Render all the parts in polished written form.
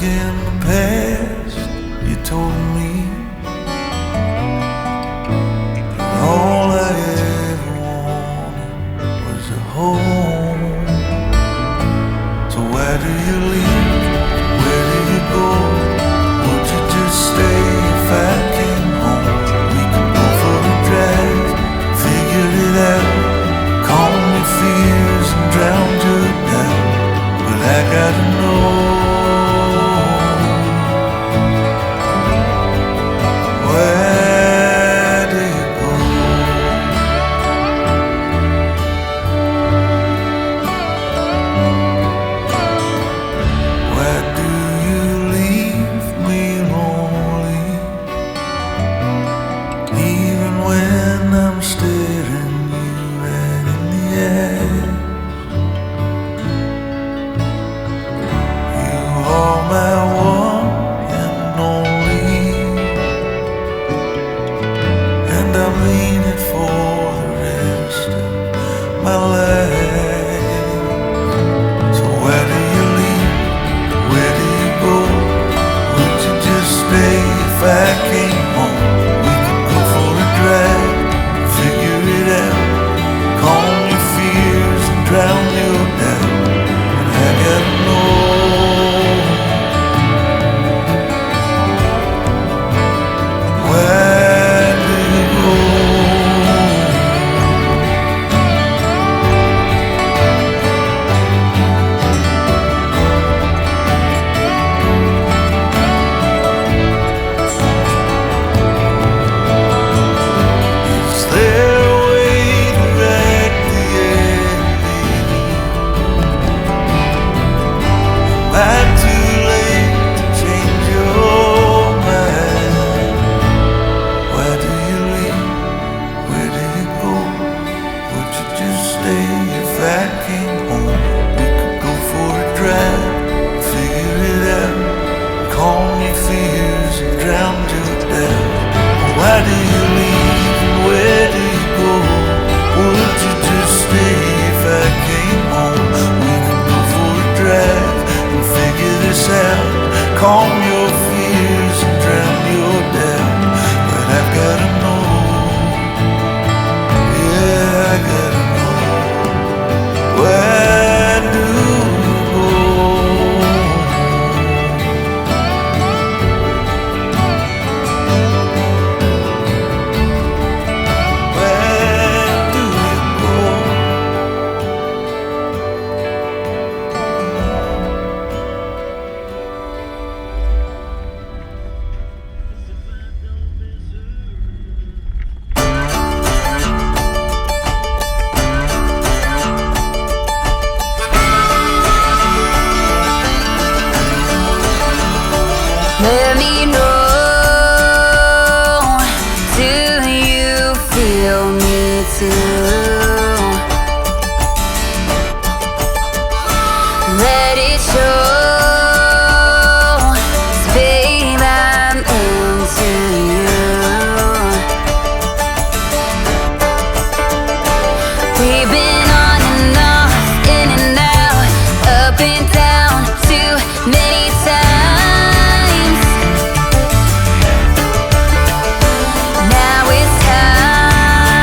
in the past, you told me all I ever wanted was a home. So why do you leave? Where do you go? Would you just stay if I came home? We could go for a drive, figure it out, calm your fears and drown your doubt. But I gotta know, where do you go? Why do you leave me lonely? Even when I'm staring you right in the eye. You are my one and only, and I'm leaning for the rest of my life. So why do you leave? Where do you go? Would you just stay if I came home? We could go for a drive, figure it out, calm your fears and drown your doubt. And I gotta know, where do you go? Is there a way to write the ending? Am I too late to change your mind? Why do you leave? Where do you go? Would you just stay if I came home? We could go for a drive, figure it out, calm your fears and drown your doubt. Why do you leave and where do you go? Would you just stay if I came home? We could go for a drive and figure this out, calm your fears and drown your doubt. But I've gotta know, yeah, I gotta know, where do you go? Where do you go? Let me know, do you feel me too? Let it show, 'cause babe, I'm into you. We've been on and off, in and out, up and down too many times. Now it's time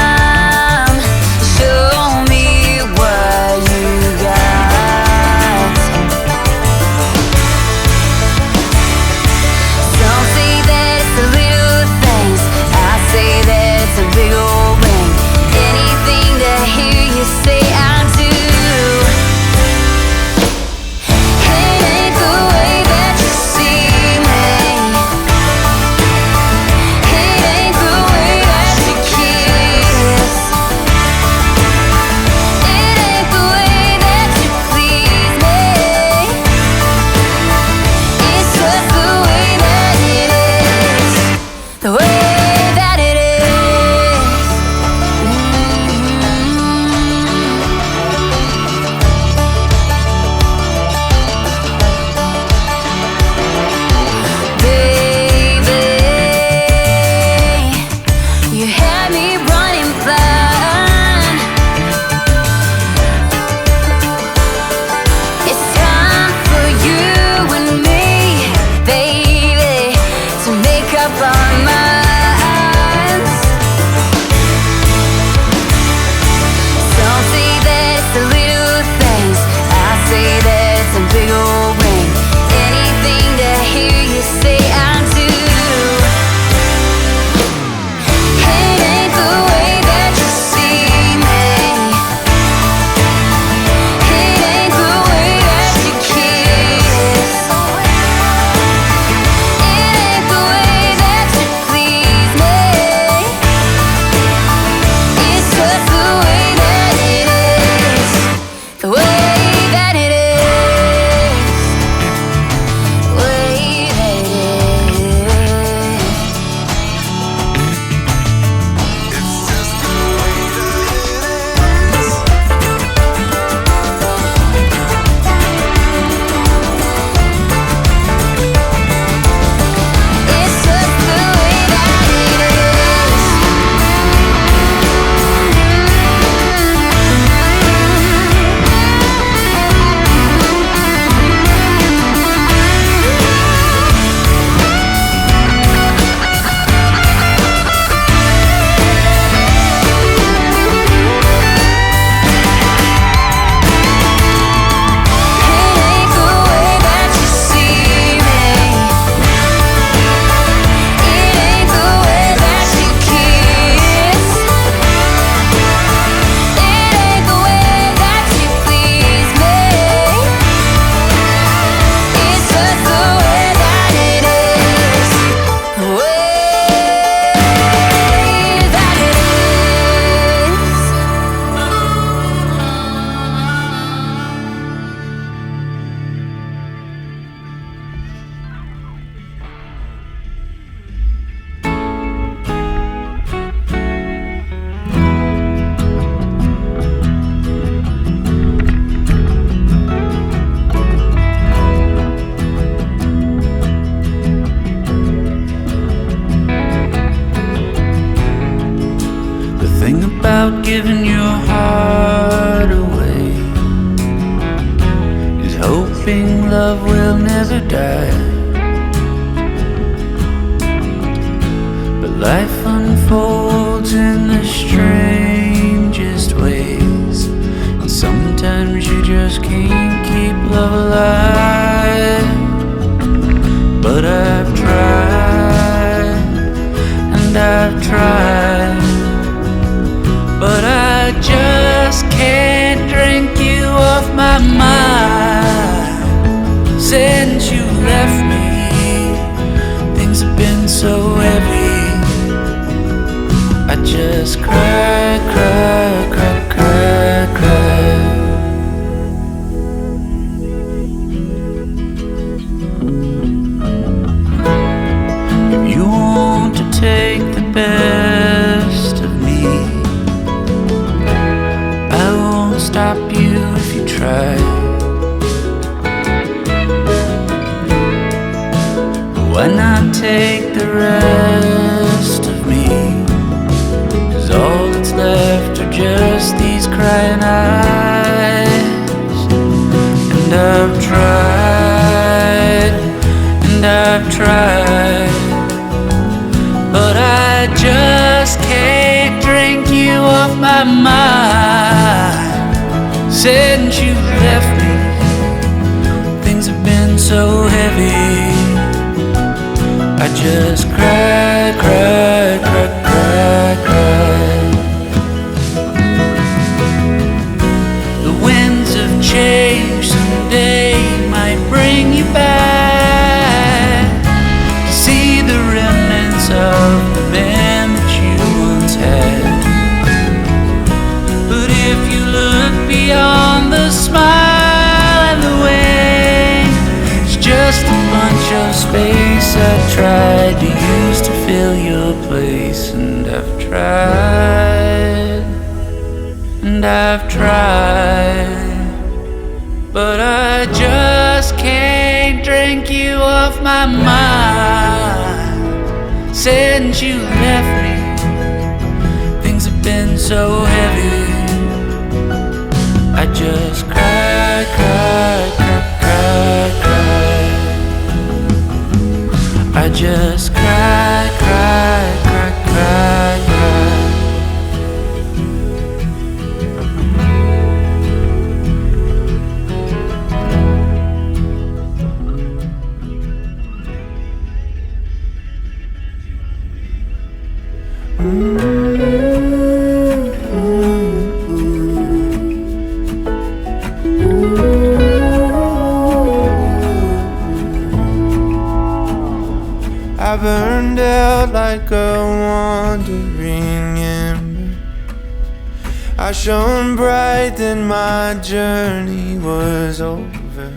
thing about giving your heart away is hoping love will never die. But life unfolds in the strangest ways, and sometimes you just can't keep love alive. But I've tried, and I've tried, but I just can't drink you off my mind. Since you left me, things have been so heavy. I just cry, cry, cry, cry, cry. If you want to take the best of me, I won't stop you if you try. Why not take the rest of me? 'Cause all that's left are just these crying eyes. And I've tried, and I've tried, but I just can't drink you off my mind. Since you left me, things have been so heavy. I just cry, cry, cry, cry, cry. The winds of change someday might bring you back to see the remnants of the man that you once had. But if you look beyond the smile and the way, it's just a bunch of space I tried to use to fill your place. And I've tried, and I've tried, but I just can't drink you off my mind. Since you left me, things have been so heavy. I just cry, cry, cry, cry, cry. I just cry, cry, cry, cry, cry. I burned out like a wandering ember. I shone bright, then my journey was over.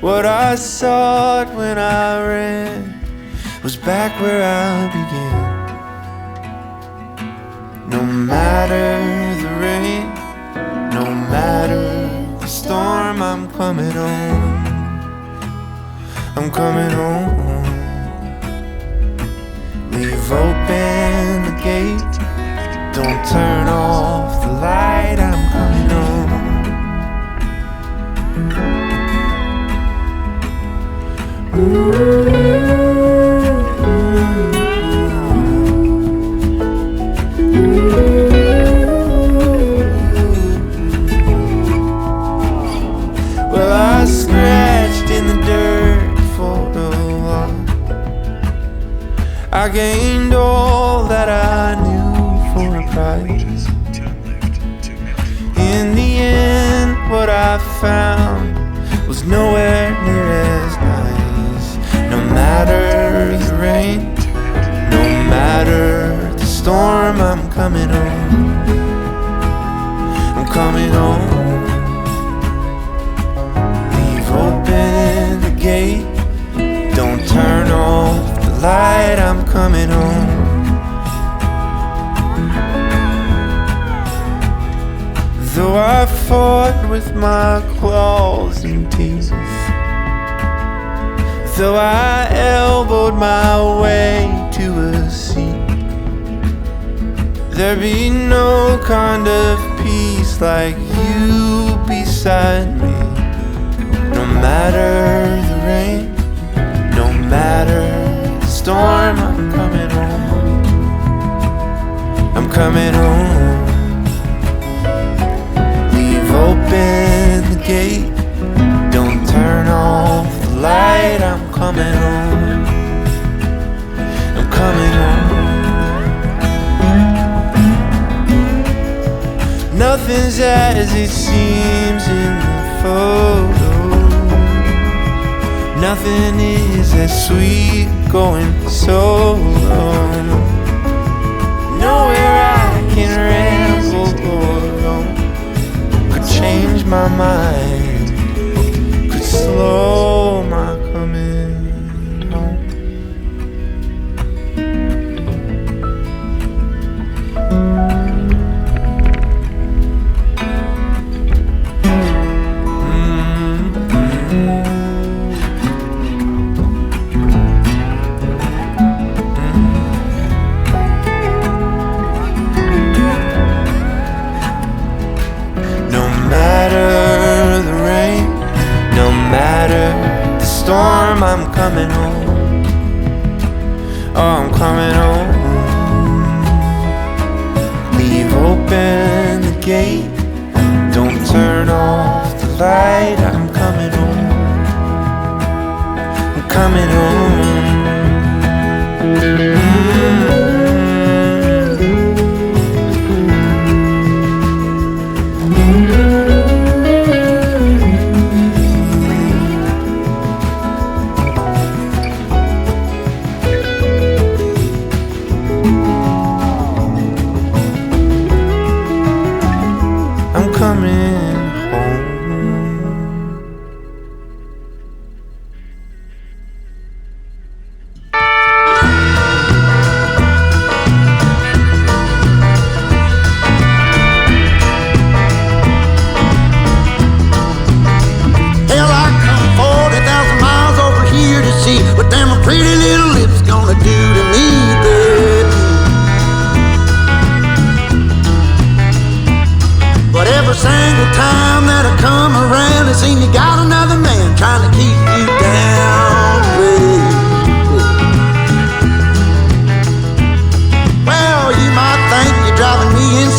What I sought when I ran was back where I began. No matter the rain, no matter the storm, I'm coming home. I'm coming home. Leave open the gate, don't turn off the light, I'm coming home. Well, I scratched in the dirt for a while. I gained all that I knew for a price. In the end, what I found was nowhere near as nice. No matter the rain, no matter the storm, I'm coming home. I'm coming home. Leave open the gate, don't turn off the light, I'm coming home. Though I fought with my claws and teeth, though I elbowed my way to a seat, there be no kind of peace like you beside me. No matter the rain, no matter the storm, I'm coming home. I'm coming home. Leave open the gate, don't turn off the light. I'm coming home. I'm coming home. Nothing's as it seems in the photo. Nothing is as sweet going solo. Nowhere I can ramble or roam could change my mind, could slow my coming home. I'm coming home. Oh, I'm coming home. Leave open the gate, don't turn off the light. I'm coming home. I'm coming home.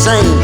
Insane.